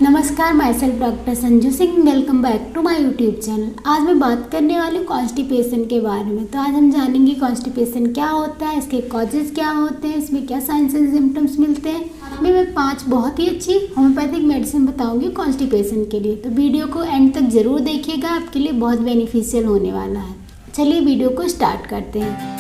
नमस्कार, myself doctor Sanju Singh. Welcome back to my YouTube channel. आज मैं बात करने वाली हूँ कॉन्स्टिपेशन के बारे में। तो आज हम जानेंगे कॉन्स्टिपेशन क्या होता है, इसके कॉजेज क्या होते हैं, इसमें क्या साइंस एंड सिम्टम्स मिलते हैं। में मैं 5 बहुत ही अच्छी होम्योपैथिक मेडिसिन बताऊंगी कॉन्स्टिपेशन के लिए। तो वीडियो को एंड तक ज़रूर देखिएगा, आपके लिए बहुत बेनिफिशियल होने वाला है। चलिए वीडियो को स्टार्ट करते हैं।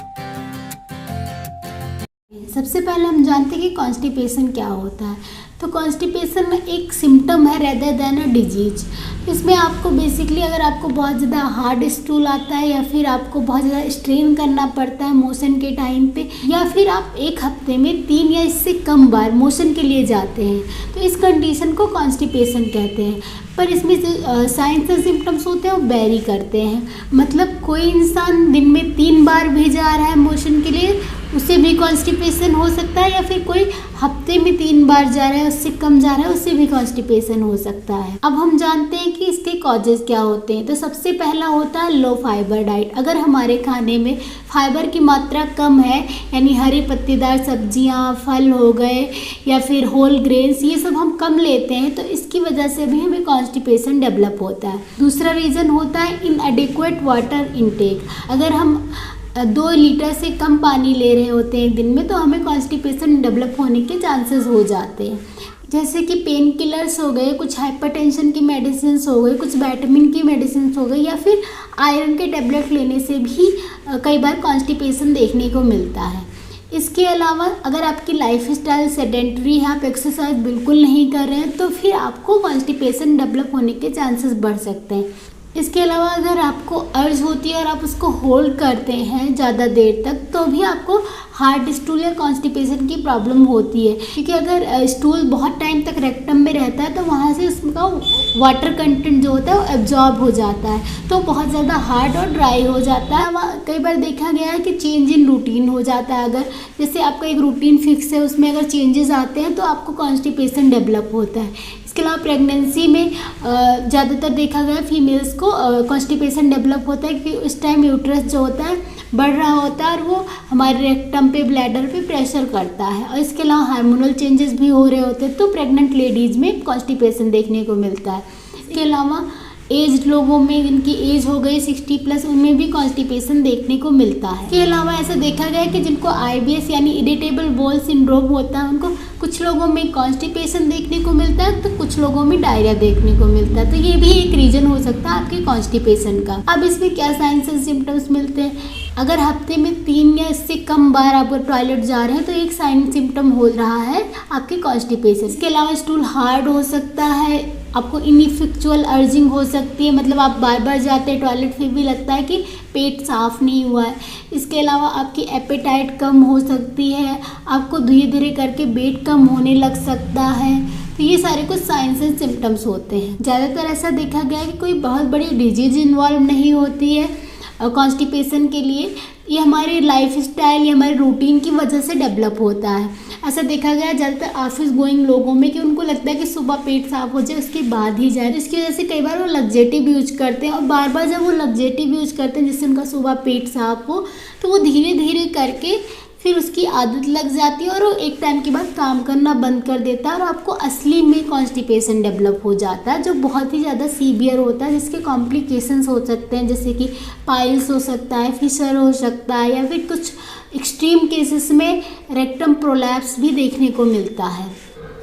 सबसे पहले हम जानते हैं कि कॉन्स्टिपेशन क्या होता है। तो कॉन्स्टिपेशन एक सिम्टम है रेदर देन अ डिजीज। इसमें आपको बेसिकली अगर आपको बहुत ज़्यादा हार्ड स्टूल आता है या फिर आपको बहुत ज़्यादा स्ट्रेन करना पड़ता है मोशन के टाइम पे, या फिर आप एक हफ्ते में 3 या इससे कम बार मोशन के लिए जाते हैं, तो इस कंडीशन को कॉन्स्टिपेशन कहते हैं। पर इसमें जो साइंस एंड सिम्टम्स होते हैं वो वेरी करते हैं। मतलब कोई इंसान दिन में 3 बार भी जा रहा है मोशन के लिए, उसे भी कॉन्स्टिपेशन हो सकता है, या फिर कोई हफ्ते में 3 बार जा रहा है उससे कम जा रहा है, उससे भी कॉन्स्टिपेशन हो सकता है। अब हम जानते हैं कि इसके कॉजेज क्या होते हैं। तो सबसे पहला होता है लो फाइबर डाइट। अगर हमारे खाने में फाइबर की मात्रा कम है, यानी हरी पत्तेदार सब्जियां, फल हो गए या फिर होल ग्रेन्स, ये सब हम कम लेते हैं, तो इसकी वजह से भी हमें कॉन्स्टिपेशन डेवलप होता है। दूसरा रीज़न होता है इनएडिक्वेट वाटर इनटेक। अगर हम 2 लीटर से कम पानी ले रहे होते हैं दिन में, तो हमें कॉन्स्टिपेशन डेवलप होने के चांसेस हो जाते हैं। जैसे कि पेन किलर्स हो गए, कुछ हाइपरटेंशन की मेडिसिन हो गई, कुछ विटामिन की मेडिसिन हो गई, या फिर आयरन के टेबलेट लेने से भी कई बार कॉन्स्टिपेशन देखने को मिलता है। इसके अलावा अगर आपकी लाइफ स्टाइल सेडेंटरी है, आप एक्सरसाइज बिल्कुल नहीं कर रहे हैं, तो फिर आपको कॉन्स्टिपेशन डेवलप होने के चांसेस बढ़ सकते हैं। इसके अलावा अगर आपको अर्ज होती है और आप उसको होल्ड करते हैं ज़्यादा देर तक, तो भी आपको हार्ड स्टूल या कॉन्स्टिपेशन की प्रॉब्लम होती है। क्योंकि अगर स्टूल बहुत टाइम तक रेक्टम में रहता है, तो वहाँ से उसका वाटर कंटेंट जो होता है वो एब्जॉर्ब हो जाता है, तो बहुत ज़्यादा हार्ड और ड्राई हो जाता है। कई बार देखा गया है कि चेंज इन रूटीन हो जाता है। अगर जैसे आपका एक रूटीन फिक्स है, उसमें अगर चेंजेस आते हैं तो आपको कॉन्स्टिपेशन डेवलप होता है। इसके अलावा प्रेगनेंसी में ज़्यादातर देखा गया फीमेल्स को कॉन्स्टिपेशन डेवलप होता है, क्योंकि उस टाइम यूट्रस जो होता है बढ़ रहा होता है और वो हमारे रेक्टम पे, ब्लैडर पे प्रेशर करता है। और इसके अलावा हार्मोनल चेंजेस भी हो रहे होते हैं, तो प्रेग्नेंट लेडीज़ में कॉन्स्टिपेशन देखने को मिलता है। इसके अलावा एज लोगों में, जिनकी एज हो गई 60+ उनमें भी कॉन्स्टिपेशन देखने को मिलता है। इसके अलावा ऐसा देखा गया है कि जिनको IBS यानी इरिटेबल बाउल सिंड्रोम होता है, उनको कुछ लोगों में कॉन्स्टिपेशन देखने को मिलता है, तो कुछ लोगों में डायरिया देखने को मिलता है। तो ये भी एक रीजन हो सकता है आपके कॉन्स्टिपेशन का। अब इसमें क्या साइंस एंड सिम्टम्स मिलते हैं। अगर हफ्ते में 3 या इससे कम बार आप टॉयलेट जा रहे हैं, तो एक साइन सिम्टम हो रहा है आपके कॉन्स्टिपेशन। इसके अलावा स्टूल हार्ड हो सकता है, आपको इनइफेक्चुअल अर्जिंग हो सकती है, मतलब आप बार बार जाते हैं टॉयलेट, फिर भी लगता है कि पेट साफ नहीं हुआ है। इसके अलावा आपकी एपेटाइट कम हो सकती है, आपको धीरे धीरे करके वेट कम होने लग सकता है। तो ये सारे कुछ साइंस एंड सिम्टम्स होते हैं। ज़्यादातर ऐसा देखा गया है कि कोई बहुत बड़ी डिजीज इन्वॉल्व नहीं होती है कॉन्स्टिपेशन के लिए। ये हमारे लाइफ स्टाइल या हमारे रूटीन की वजह से डेवलप होता है। ऐसा देखा गया ज़्यादातर ऑफिस गोइंग लोगों में कि उनको लगता है कि सुबह पेट साफ हो जाए उसके बाद ही जाए, तो इसकी वजह से कई बार वो लग्जेटिव यूज करते हैं। और बार बार जब वो लग्जेटिव यूज करते हैं जिससे उनका सुबह पेट साफ हो, तो वो धीरे धीरे करके फिर उसकी आदत लग जाती है और वो एक टाइम के बाद काम करना बंद कर देता है, और आपको असली में कॉन्स्टिपेशन डेवलप हो जाता है, जो बहुत ही ज़्यादा सीवियर होता है, जिसके कॉम्प्लिकेशंस हो सकते हैं, जैसे कि पाइल्स हो सकता है, फिशर हो सकता है, या फिर कुछ एक्सट्रीम केसेस में रेक्टम प्रोलैप्स भी देखने को मिलता है।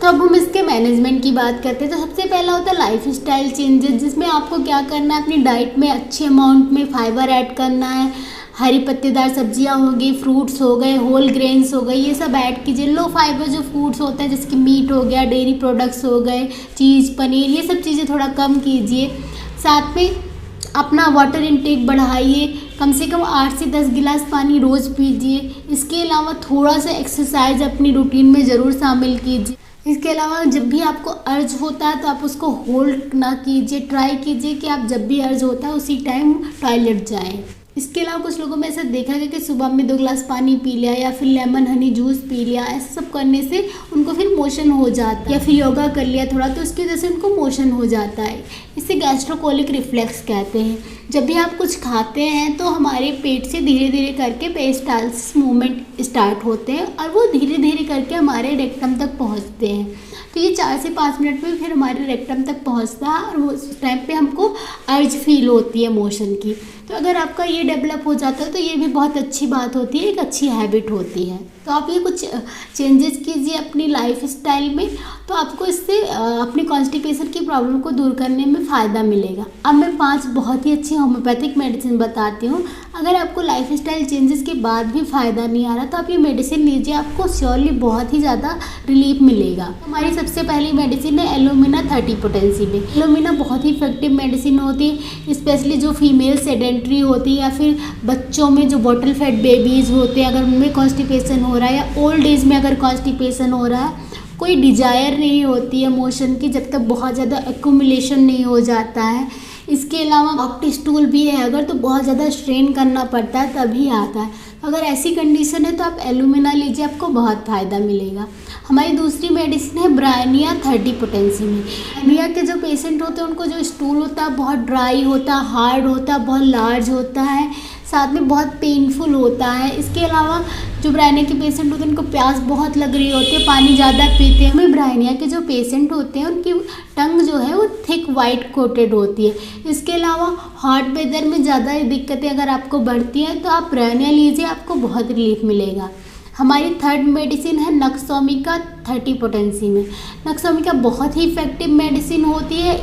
तो अब हम इसके मैनेजमेंट की बात करते हैं। तो सबसे पहला होता है लाइफ स्टाइल चेंजेस, जिसमें आपको क्या करना है, अपनी डाइट में अच्छे अमाउंट में फाइबर ऐड करना है। हरी पत्तेदार सब्जियां होगी, फ्रूट्स हो गए, होल ग्रेन्स हो गए, ये सब ऐड कीजिए। लो फाइबर जो फूड्स होते हैं, जैसे कि मीट हो गया, डेयरी प्रोडक्ट्स हो गए, चीज़, पनीर, ये सब चीज़ें थोड़ा कम कीजिए। साथ में अपना वाटर इनटेक बढ़ाइए, कम से कम 8 से 10 गिलास पानी रोज़ पीजिए। इसके अलावा थोड़ा सा एक्सरसाइज अपनी रूटीन में ज़रूर शामिल कीजिए। इसके अलावा जब भी आपको अर्ज होता है तो आप उसको होल्ड ना कीजिए, ट्राई कीजिए कि आप जब भी अर्ज होता है उसी टाइम टॉयलेट जाएं। इसके अलावा कुछ लोगों में ऐसा देखा गया कि सुबह में 2 गिलास पानी पी लिया या फिर लेमन हनी जूस पी लिया, ऐसा सब करने से उनको फिर मोशन हो जाता है, या फिर योगा कर लिया थोड़ा, तो उसकी वजह से उनको मोशन हो जाता है। इसे गैस्ट्रोकोलिक रिफ्लेक्स कहते हैं। जब भी आप कुछ खाते हैं तो हमारे पेट से धीरे धीरे करके पेरिस्टाल्सिस मूवमेंट स्टार्ट होते हैं और वो धीरे धीरे करके हमारे रेक्टम तक पहुंचते हैं। तो ये 4 से 5 मिनट में फिर हमारे रेक्टम तक पहुंचता है और वो उस टाइम पे हमको अर्ज फील होती है मोशन की। तो अगर आपका ये डेवलप हो जाता है तो ये भी बहुत अच्छी बात होती है, एक अच्छी हैबिट होती है। तो आप ये कुछ चेंजेस कीजिए अपनी लाइफ स्टाइल में, तो आपको इससे अपनी कॉन्स्टिपेशन की प्रॉब्लम को दूर करने में फ़ायदा मिलेगा। अब मैं 5 बहुत ही अच्छी होम्योपैथिक मेडिसिन बताती हूँ। अगर आपको लाइफ स्टाइल चेंजेस के बाद भी फ़ायदा नहीं आ रहा तो आप ये मेडिसिन लीजिए, आपको श्योरली बहुत ही ज़्यादा रिलीफ मिलेगा। हमारी सबसे पहली मेडिसिन है एलोमिना 30 पोटेंसी में। एलोमिना बहुत ही इफेक्टिव मेडिसिन होती है, स्पेशली जो फीमेल सेडेंट्री होती है या फिर बच्चों में जो बॉटल फेड बेबीज़ होते हैं, अगर उनमें कॉन्स्टिपेशन हो रहा है या ओल्ड एज में अगर कॉन्स्टिपेशन हो रहा है, कोई डिजायर नहीं होती है मोशन की जब तक बहुत ज़्यादा एक्यूमुलेशन नहीं हो जाता है। इसके अलावा ऑप्टी स्टूल भी है अगर, तो बहुत ज़्यादा स्ट्रेन करना पड़ता है तभी आता है। अगर ऐसी कंडीशन है तो आप एलुमिना लीजिए, आपको बहुत फ़ायदा मिलेगा। हमारी दूसरी मेडिसिन है ब्रायनिया 30 पोटेंसी में। ब्रायनिया के जो पेशेंट होते हैं उनको जो स्टूल होता है बहुत ड्राई होता है, हार्ड होता है, बहुत लार्ज होता है, साथ में बहुत पेनफुल होता है। इसके अलावा जो ब्रायनिया के पेशेंट होते हैं उनको प्यास बहुत लग रही होती है, पानी ज़्यादा पीते हैं। हमें ब्रायनिया के जो पेशेंट होते हैं उनकी टंग जो है वो थिक वाइट कोटेड होती है। इसके अलावा हॉट वेदर में ज़्यादा दिक्कतें अगर आपको बढ़ती हैं तो आप ब्रायनिया लीजिए, आपको बहुत रिलीफ मिलेगा। हमारी थर्ड मेडिसिन है नक्सोमिका 30 पोटेंसी में। नक्सोमिका बहुत ही इफेक्टिव मेडिसिन होती है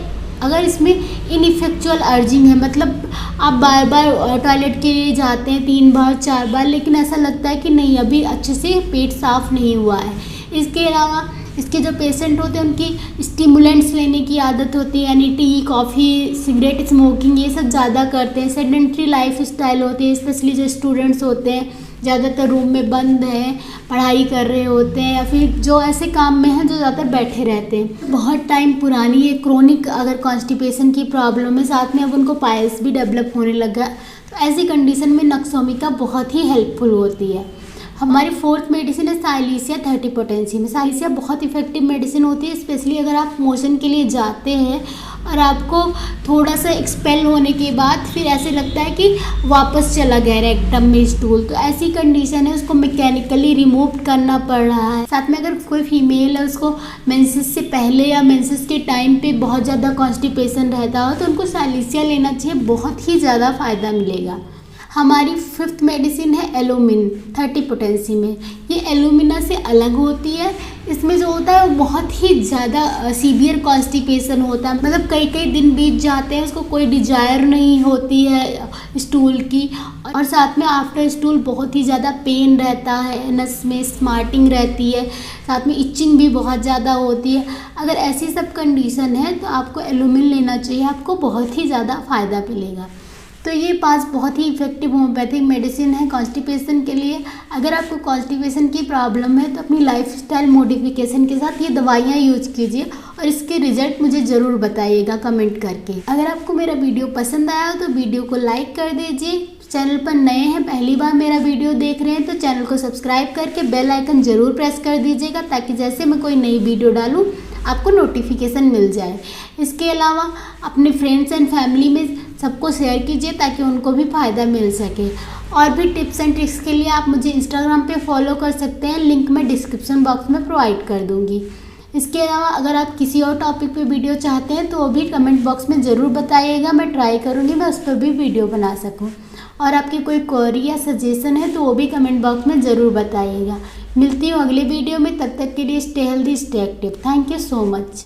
अगर इसमें इनइफेक्चुअल अर्जिंग है, मतलब आप बार बार टॉयलेट के लिए जाते हैं 3 बार 4 बार, लेकिन ऐसा लगता है कि नहीं अभी अच्छे से पेट साफ नहीं हुआ है। इसके अलावा इसके जो पेशेंट होते हैं उनकी स्टिमुलेंट्स लेने की आदत होती है, यानी टी, कॉफ़ी, सिगरेट, स्मोकिंग ये सब ज़्यादा करते हैं। सेडेंट्री लाइफ स्टाइल होती है, स्पेशली जो स्टूडेंट्स होते हैं ज़्यादातर रूम में बंद हैं, पढ़ाई कर रहे होते हैं, या फिर जो ऐसे काम में हैं जो ज़्यादातर बैठे रहते हैं। बहुत टाइम पुरानी ये क्रोनिक अगर कॉन्स्टिपेशन की प्रॉब्लम है, साथ में अब उनको पाइल्स भी डेवलप होने लगा, तो ऐसी कंडीशन में नक्सोमिका बहुत ही हेल्पफुल होती है। हमारी फोर्थ मेडिसिन है साइलिसिया 30 पोटेंसी में। साइलिसिया बहुत इफेक्टिव मेडिसिन होती है, स्पेशली अगर आप मोशन के लिए जाते हैं और आपको थोड़ा सा एक्सपेल होने के बाद फिर ऐसे लगता है कि वापस चला गया रेक्टम में स्टूल, तो ऐसी कंडीशन है उसको मैकेनिकली रिमूव करना पड़ रहा है। साथ में अगर कोई फीमेल है उसको मेंसेस से पहले या मेंसेस के टाइम पे बहुत ज़्यादा कॉन्स्टिपेशन रहता हो तो उनको साइलिसिया लेना चाहिए, बहुत ही ज़्यादा फ़ायदा मिलेगा। हमारी फिफ्थ मेडिसिन है एलुमिन 30 पोटेंसी में। ये एलुमिना से अलग होती है, इसमें जो होता है वो बहुत ही ज़्यादा सीवियर कॉन्स्टिपेशन होता है, मतलब कई कई दिन बीत जाते हैं, उसको कोई डिजायर नहीं होती है स्टूल की, और साथ में आफ्टर स्टूल बहुत ही ज़्यादा पेन रहता है, नस में स्मार्टिंग रहती है, साथ में इचिंग भी बहुत ज़्यादा होती है। अगर ऐसी सब कंडीशन है तो आपको एलुमिन लेना चाहिए, आपको बहुत ही ज़्यादा फ़ायदा मिलेगा। तो ये 5 बहुत ही इफेक्टिव होम्योपैथिक मेडिसिन है कॉन्स्टिपेशन के लिए। अगर आपको कॉन्स्टिपेशन की प्रॉब्लम है तो अपनी लाइफस्टाइल मॉडिफिकेशन के साथ ये दवाइयाँ यूज कीजिए और इसके रिजल्ट मुझे ज़रूर बताइएगा कमेंट करके। अगर आपको मेरा वीडियो पसंद आया तो वीडियो को लाइक कर दीजिए। चैनल पर नए हैं, पहली बार मेरा वीडियो देख रहे हैं तो चैनल को सब्सक्राइब करके बेल आइकन ज़रूर प्रेस कर दीजिएगा, ताकि जैसे मैं कोई नई वीडियो डालूँ आपको नोटिफिकेशन मिल जाए। इसके अलावा अपने फ्रेंड्स एंड फैमिली में सबको शेयर कीजिए ताकि उनको भी फ़ायदा मिल सके। और भी टिप्स एंड ट्रिक्स के लिए आप मुझे इंस्टाग्राम पे फॉलो कर सकते हैं, लिंक मैं डिस्क्रिप्शन बॉक्स में प्रोवाइड कर दूँगी। इसके अलावा अगर आप किसी और टॉपिक पे वीडियो चाहते हैं तो वो भी कमेंट बॉक्स में ज़रूर बताइएगा, मैं ट्राई करूँगी मैं उस पर भी वीडियो बना सकूँ। और आपकी कोई क्वेरी या सजेशन है तो वो भी कमेंट बॉक्स में ज़रूर बताइएगा। मिलती हूँ अगले वीडियो में, तब तक के लिए stay healthy stay active. Thank you so much.